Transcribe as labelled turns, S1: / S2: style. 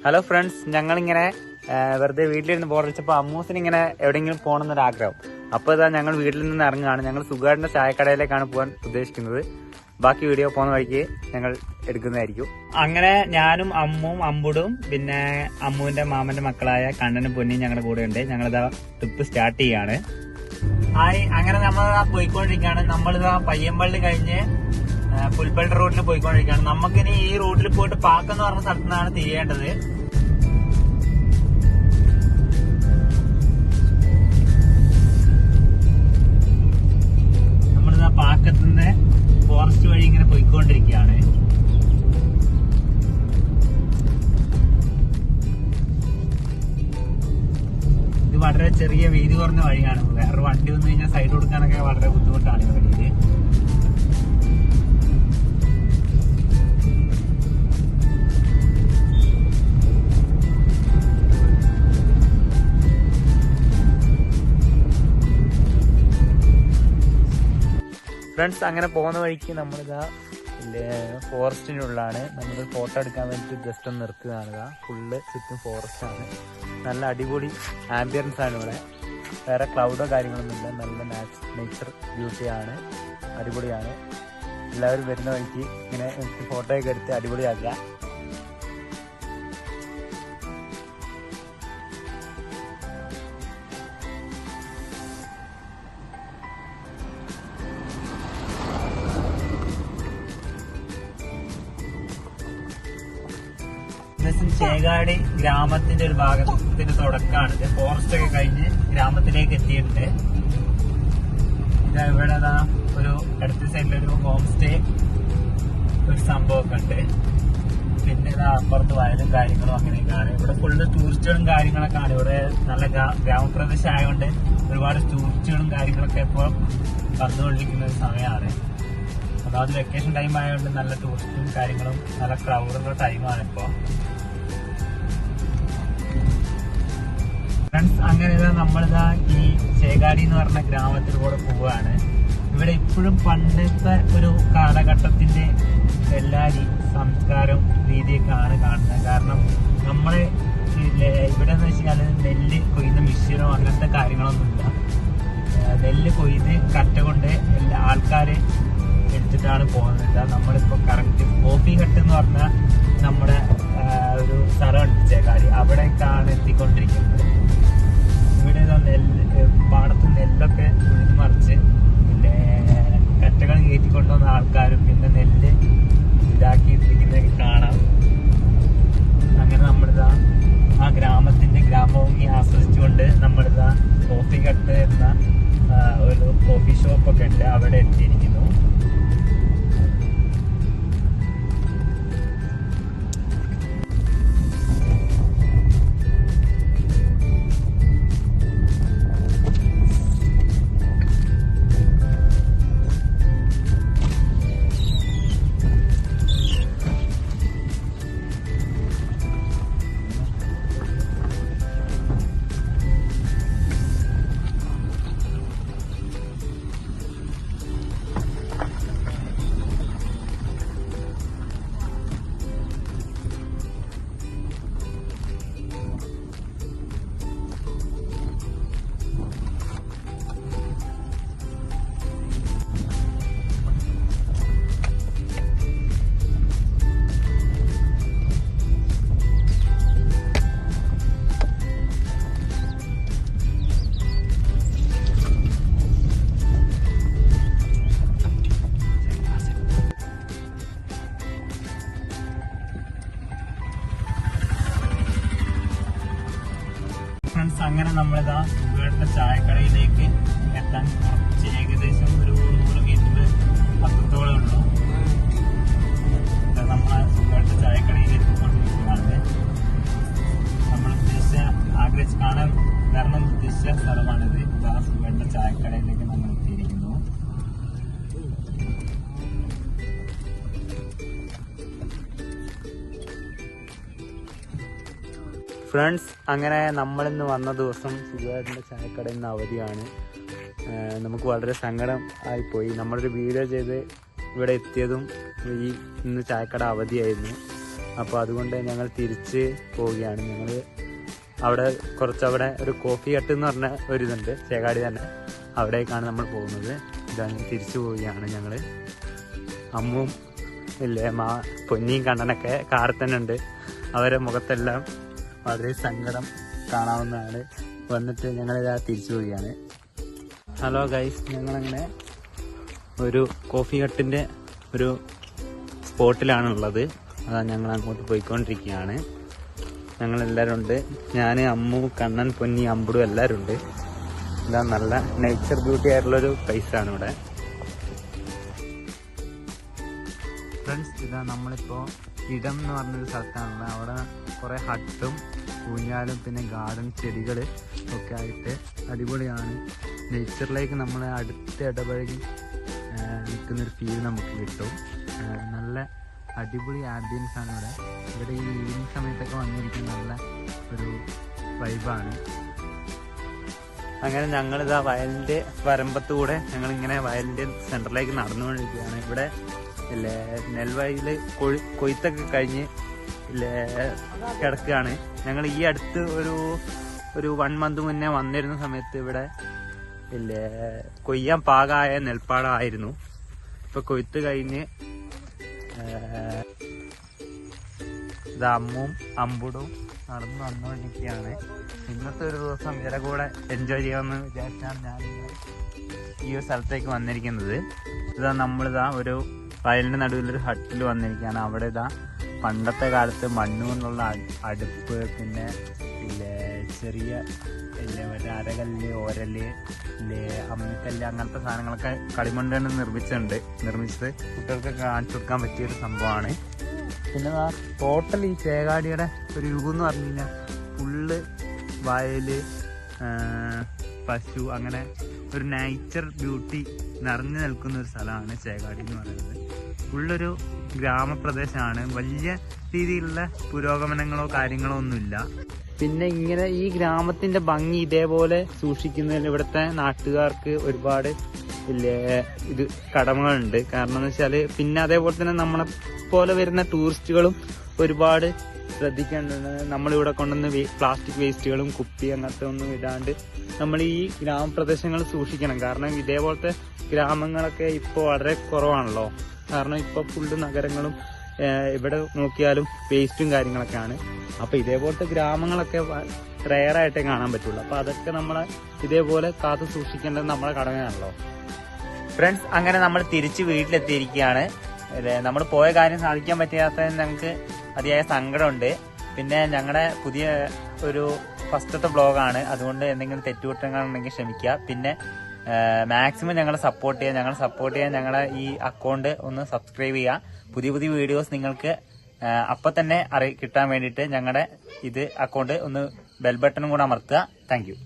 S1: Hello friends, ഞങ്ങളിങ്ങനെ വെറുതെ വീട്ടിലിരുന്ന് ബോറടിച്ചപ്പോൾ അമ്മൂസിന് ഇങ്ങനെ എവിടെയെങ്കിലും പോകണമെന്നൊരു ആഗ്രഹം. അപ്പോൾ ഇതാ ഞങ്ങൾ വീട്ടിൽ നിന്ന് ഇറങ്ങുകയാണ്. ഞങ്ങൾ സുഖാടിന്റെ ചായക്കടയിലേക്കാണ് പോകാൻ ഉദ്ദേശിക്കുന്നത്. ബാക്കി വീഡിയോ പോകുന്ന വഴിക്ക് ഞങ്ങൾ എടുക്കുന്നതായിരിക്കും. അങ്ങനെ ഞാനും അമ്മുവും അമ്പുടും പിന്നെ അമ്മുവിന്റെ മാമന്റെ മക്കളായ കണ്ണനും പൊന്നിയും ഞങ്ങളുടെ കൂടെ ഉണ്ട്. ഞങ്ങളിതാ ട്രിപ്പ് സ്റ്റാർട്ട് ചെയ്യാണ്. അങ്ങനെ നമ്മൾ പോയിക്കൊണ്ടിരിക്കുകയാണ്. നമ്മളിതാ പയ്യമ്പള്ളി കഴിഞ്ഞ് പുൽപ്പള്ളി റൂട്ടിൽ പോയിക്കൊണ്ടിരിക്കുകയാണ്. നമുക്കിനി ഈ റൂട്ടിൽ പോയിട്ട് പാക്കെന്ന് പറഞ്ഞ സ്ഥലത്തു നിന്നാണ് തിരിയേണ്ടത്. നമ്മളിതാ പാക്കത്ത് നിന്ന് ഫോറസ്റ്റ് വഴി ഇങ്ങനെ പോയിക്കൊണ്ടിരിക്കുകയാണ്. ഇത് വളരെ ചെറിയ വീതി കുറഞ്ഞ വഴിയാണ്. വേറെ വണ്ടി വന്നു കഴിഞ്ഞാൽ സൈഡ് കൊടുക്കാനൊക്കെ വളരെ ബുദ്ധിമുട്ടാണ് ഈ വഴിയിൽ. ഫ്രണ്ട്സ്, അങ്ങനെ പോകുന്ന വഴിക്ക് നമ്മളിതാ ഫോറസ്റ്റിൻ്റെ ഉള്ളിലാണ്. നമ്മൾ ഫോട്ടോ എടുക്കാൻ വേണ്ടിയിട്ട് ജസ്റ്റ് ഒന്ന് നിർത്തുകയാണ്. ഫുള്ള് ചുറ്റും ഫോറസ്റ്റ് ആണ്. നല്ല അടിപൊളി ആംബിയൻസ് ആണ് ഇവിടെ. വേറെ ക്ലൗഡോ കാര്യങ്ങളൊന്നുമില്ല. നല്ല നേച്ചർ ബ്യൂട്ടിയാണ്, അടിപൊളിയാണ്. എല്ലാവരും വരുന്ന വഴിക്ക് ഇങ്ങനെ ഫോട്ടോയൊക്കെ എടുത്ത് അടിപൊളിയാക്കുക. ചേകാടി ഗ്രാമത്തിന്റെ ഒരു ഭാഗത്തിന്റെ തുടക്കമാണ്. ഫോറസ്റ്റ് ഒക്കെ കഴിഞ്ഞ് ഗ്രാമത്തിലേക്ക് എത്തിയിട്ടുണ്ട്. ഇതാ ഇവിടെ ഒരു അടുത്ത സൈഡിലൊരു ഹോം സ്റ്റേ ഒരു സംഭവമൊക്കെ ഉണ്ട്. പിന്നെ ഇതാ അപ്പുറത്ത് വയലും കാര്യങ്ങളും അങ്ങനെയൊക്കെയാണ്. ഇവിടെ ഫുള്ള് ടൂറിസ്റ്റുകളും കാര്യങ്ങളൊക്കെയാണ്. ഇവിടെ നല്ല ഗ്രാമപ്രദേശം ആയതുകൊണ്ട് ഒരുപാട് ടൂറിസ്റ്റുകളും കാര്യങ്ങളൊക്കെ ഇപ്പോൾ വന്നുകൊണ്ടിരിക്കുന്ന ഒരു സമയമാണ്. അതായത് വെക്കേഷൻ ടൈം ആയതുകൊണ്ട് നല്ല ടൂറിസ്റ്റും കാര്യങ്ങളും നല്ല ക്രൗഡുള്ള ടൈമാണ് ഇപ്പോൾ. ഫ്രണ്ട്സ്, അങ്ങനെ നമ്മളിതാ ഈ ചേകാടി എന്ന് പറഞ്ഞ ഗ്രാമത്തിലൂടെ പോവുകയാണ്. ഇവിടെ ഇപ്പോഴും പണ്ടത്തെ ഒരു കാലഘട്ടത്തിന്റെ എല്ലാ സംസ്കാരവും രീതിയൊക്കെയാണ് കാണുന്നത്. കാരണം നമ്മളെ ഇവിടെ എന്ന് വെച്ചാൽ നെല്ല് കൊയ്യുന്ന മെഷീനോ അങ്ങനത്തെ കാര്യങ്ങളൊന്നുമില്ല. നെല്ല് കൊയ്ത് കറ്റ കൊണ്ട് ആൾക്കാര് എടുത്തിട്ടാണ് പോകുന്നത്. നമ്മളിപ്പോ കറക്റ്റ് കോഫി കട്ട് എന്ന് പറഞ്ഞാൽ നമ്മുടെ ഒരു സ്ഥലമുണ്ട് ചേകാടി, അവിടേക്കാണ് എത്തിക്കൊണ്ടിരിക്കുന്നത്. ഇവിടെ പാടത്ത് നെല്ലൊക്കെ ഉഴുതു മറിച്ച് പിന്നെ കറ്റകൾ കയറ്റിക്കൊണ്ടുവന്ന ആൾക്കാരും പിന്നെ നെല്ല് ഇതാക്കിയിട്ടിരിക്കുന്നതൊക്കെ കാണാം. അങ്ങനെ നമ്മളിതാ ആ ഗ്രാമഭംഗി ആസ്വദിച്ചുകൊണ്ട് നമ്മളിതാ കോഫി കട്ട് എന്ന ഒരു കോഫി ഷോപ്പൊക്കെ ഉണ്ട്, അവിടെ എത്തിയിരിക്കുന്നു. ഫ്രണ്ട്സ്, അങ്ങനെ നമ്മളിതാ സുഖേട്ട ചായക്കടയിലേക്ക് എത്താൻ കുറച്ച് ഏകദേശം ഒരു 100 മീറ്റർ അത്രത്തോളം ഉള്ളൂ. നമ്മൾ സുഖേട്ട ചായക്കടയിൽ എത്തിക്കൊണ്ടിരിക്കുകയാണ്. നമ്മൾ ആഗ്രഹിച്ച് കാണാൻ വരണം ഉദ്ദേശിച്ച സ്ഥലമാണിത്. ഇതാ സുഖേട്ട ചായക്കടയിലേക്ക് നമ്മൾ എത്തിയിരിക്കുന്നു. ഫ്രണ്ട്സ്, അങ്ങനെ നമ്മളിന്ന് വന്ന ദിവസം സുഖേട്ടൻ്റെ ചായക്കടയിൽ നിന്ന് അവധിയാണ്. നമുക്ക് വളരെ സങ്കടം ആയിപ്പോയി. നമ്മളൊരു വീഡിയോ ചെയ്ത് ഇവിടെ എത്തിയതും ഇന്ന് ചായക്കട അവധിയായിരുന്നു. അപ്പോൾ അതുകൊണ്ട് ഞങ്ങൾ തിരിച്ച് പോവുകയാണ്. ഞങ്ങൾ അവിടെ ഒരു കോഫി ഹട്ട് എന്ന് പറഞ്ഞ ഒരിതുണ്ട് ചേകാടി തന്നെ, അവിടേക്കാണ് നമ്മൾ പോകുന്നത്. ഇതാണ് തിരിച്ചു പോവുകയാണ് ഞങ്ങൾ. അമ്മും ഇല്ലേ പൊന്നിയും കണ്ണനൊക്കെ കാറിൽ തന്നെ ഉണ്ട്. അവരെ മുഖത്തെല്ലാം വളരെ സങ്കടം കാണാവുന്നതാണ്. വന്നിട്ട് ഞങ്ങളിതാ തിരിച്ചു പോവുകയാണ്. ഹലോ ഗൈസ്, ഞങ്ങളങ്ങനെ ഒരു കോഫി ഹട്ടിൻ്റെ ഒരു സ്പോട്ടിലാണുള്ളത്. അതാ ഞങ്ങൾ അങ്ങോട്ട് പോയിക്കൊണ്ടിരിക്കുകയാണ്. ഞങ്ങളെല്ലാവരും ഉണ്ട്. ഞാൻ, അമ്മു, കണ്ണൻ, പൊന്നി, അമ്പുടും എല്ലാവരും ഉണ്ട്. ഇതാ നല്ല നേച്ചർ ബ്യൂട്ടി ആയിട്ടുള്ളൊരു പ്ലേസാണ് ഇവിടെ. ഫ്രണ്ട്സ്, ഇതാ നമ്മളിപ്പോൾ ഇടം എന്ന് പറഞ്ഞൊരു സ്ഥലത്താണുള്ളത്. അവിടെ കുറേ ഹട്ടും ഊഞ്ഞാലും പിന്നെ ഗാർഡൻ ചെടികൾ ഒക്കെ ആയിട്ട് അടിപൊളിയാണ്. നേച്ചറിലേക്ക് നമ്മൾ അടുത്ത് ഇടപഴകി നിൽക്കുന്നൊരു ഫീൽ നമുക്ക് കിട്ടും. നല്ല അടിപൊളി ആംബിയൻസ് ആണ് ഇവിടെ. ഇവിടെ ഈ ഈവനിങ് സമയത്തൊക്കെ വന്നിരിക്കുന്ന നല്ല ഒരു വൈബാണ്. അങ്ങനെ ഞങ്ങളിതാ വയലിൻ്റെ വരമ്പത്ത് കൂടെ ഞങ്ങളിങ്ങനെ വയലിൻ്റെ സെൻറ്ററിലേക്ക് നടന്നുകൊണ്ടിരിക്കുകയാണ്. ഇവിടെ ഇല്ലേ നെൽവയൽ കൊയ്ത്തൊക്കെ കഴിഞ്ഞ് ഇല്ലേ കിടക്കുകയാണ്. ഞങ്ങൾ ഈ അടുത്ത് ഒരു 1 മന്ത് മുന്നേ വന്നിരുന്ന സമയത്ത് ഇവിടെ ഇല്ലേ കൊയ്യാൻ പാകമായ നെൽപ്പാടമായിരുന്നു. ഇപ്പൊ കൊയ്ത്ത് കഴിഞ്ഞ് ഇത് അമ്മും അമ്പുടും നടന്നു വന്നുകൊണ്ടിരിക്കുകയാണ്. ഇന്നത്തെ ഒരു ദിവസം ഇവരെ കൂടെ എൻജോയ് ചെയ്യാമെന്ന് വിചാരിച്ചാണ് ഞാൻ ഈ ഒരു സ്ഥലത്തേക്ക് വന്നിരിക്കുന്നത്. ഇതാ നമ്മളിതാ ഒരു വയലിൻ്റെ നടുവിലൊരു ഹട്ടിൽ വന്നിരിക്കുകയാണ്. അവിടെ ഇതാ പണ്ടത്തെ കാലത്ത് മണ്ണ് കൊണ്ടുള്ള അടുപ്പ്, പിന്നെ ഇല്ലേ ചെറിയ ഇല്ലേ മറ്റേ അരകല്ല്, ഓരല്, ഇല്ലേ അമ്മിക്കല്ല്, അങ്ങനത്തെ സാധനങ്ങളൊക്കെ കളിമണ്ണ് കൊണ്ട് നിർമ്മിച്ചത് കുട്ടികൾക്ക് കാണിച്ചു കൊടുക്കാൻ പറ്റിയൊരു സംഭവമാണ്. പിന്നെ ടോട്ടൽ ഈ ചേകാടിയുടെ ഒരു യുഗം എന്ന് പറഞ്ഞു കഴിഞ്ഞാൽ ഫുള്ള് വയല്, പശു, അങ്ങനെ ഒരു നേച്ചർ ബ്യൂട്ടി നിറഞ്ഞു നിൽക്കുന്ന ഒരു സ്ഥലമാണ് ചേകാടി എന്ന് പറയുന്നത്. ഫുള്ളൊരു ഗ്രാമപ്രദേശമാണ്. വലിയ രീതിയിലുള്ള പുരോഗമനങ്ങളോ കാര്യങ്ങളോ ഒന്നുമില്ല. പിന്നെ ഇങ്ങനെ ഈ ഗ്രാമത്തിന്റെ ഭംഗി ഇതേപോലെ സൂക്ഷിക്കുന്നതിൽ ഇവിടുത്തെ നാട്ടുകാർക്ക് ഒരുപാട് ഇത് കടമകളുണ്ട്. കാരണം എന്ന് വെച്ചാൽ പിന്നെ അതേപോലെ തന്നെ നമ്മളെ പോലെ വരുന്ന ടൂറിസ്റ്റുകളും ഒരുപാട് ശ്രദ്ധിക്കേണ്ടത്. നമ്മളിവിടെ കൊണ്ടുവന്ന് പ്ലാസ്റ്റിക് വേസ്റ്റുകളും കുപ്പി അങ്ങനത്തെ ഒന്നും ഇടാണ്ട് നമ്മൾ ഈ ഗ്രാമപ്രദേശങ്ങൾ സൂക്ഷിക്കണം. കാരണം ഇതേപോലത്തെ ഗ്രാമങ്ങളൊക്കെ ഇപ്പോൾ വളരെ കുറവാണല്ലോ. കാരണം ഇപ്പോൾ ഫുള്ള് നഗരങ്ങളും ഇവിടെ നോക്കിയാലും വേസ്റ്റും കാര്യങ്ങളൊക്കെയാണ്. അപ്പോൾ ഇതേപോലത്തെ ഗ്രാമങ്ങളൊക്കെ റെയറായിട്ടേ കാണാൻ പറ്റുള്ളൂ. അപ്പോൾ അതൊക്കെ നമ്മളെ ഇതേപോലെ കാത്തു സൂക്ഷിക്കേണ്ടത് നമ്മളെ കടമയാണല്ലോ. ഫ്രണ്ട്സ്, അങ്ങനെ നമ്മൾ തിരിച്ച് വീട്ടിലെത്തിയിരിക്കുകയാണ്. നമ്മൾ പോയ കാര്യം സാധിക്കാൻ പറ്റാത്തതിന് ഞങ്ങൾക്ക് അതിയായ സങ്കടമുണ്ട്. പിന്നെ ഞങ്ങളുടെ പുതിയ ഒരു ഫസ്റ്റത്തെ ബ്ലോഗാണ്, അതുകൊണ്ട് എന്തെങ്കിലും തെറ്റുകുറ്റങ്ങളുണ്ടെങ്കിൽ ക്ഷമിക്കുക. പിന്നെ മാക്സിമം ഞങ്ങളെ സപ്പോർട്ട് ചെയ്യാൻ ഞങ്ങളെ ഈ അക്കൗണ്ട് ഒന്ന് സബ്സ്ക്രൈബ് ചെയ്യുക. പുതിയ വീഡിയോസ് നിങ്ങൾക്ക് അപ്പം തന്നെ കിട്ടാൻ വേണ്ടിയിട്ട് ഞങ്ങളുടെ അക്കൗണ്ട് ഒന്ന് ബെൽ ബട്ടണും കൂടെ അമർത്തുക. Thank you.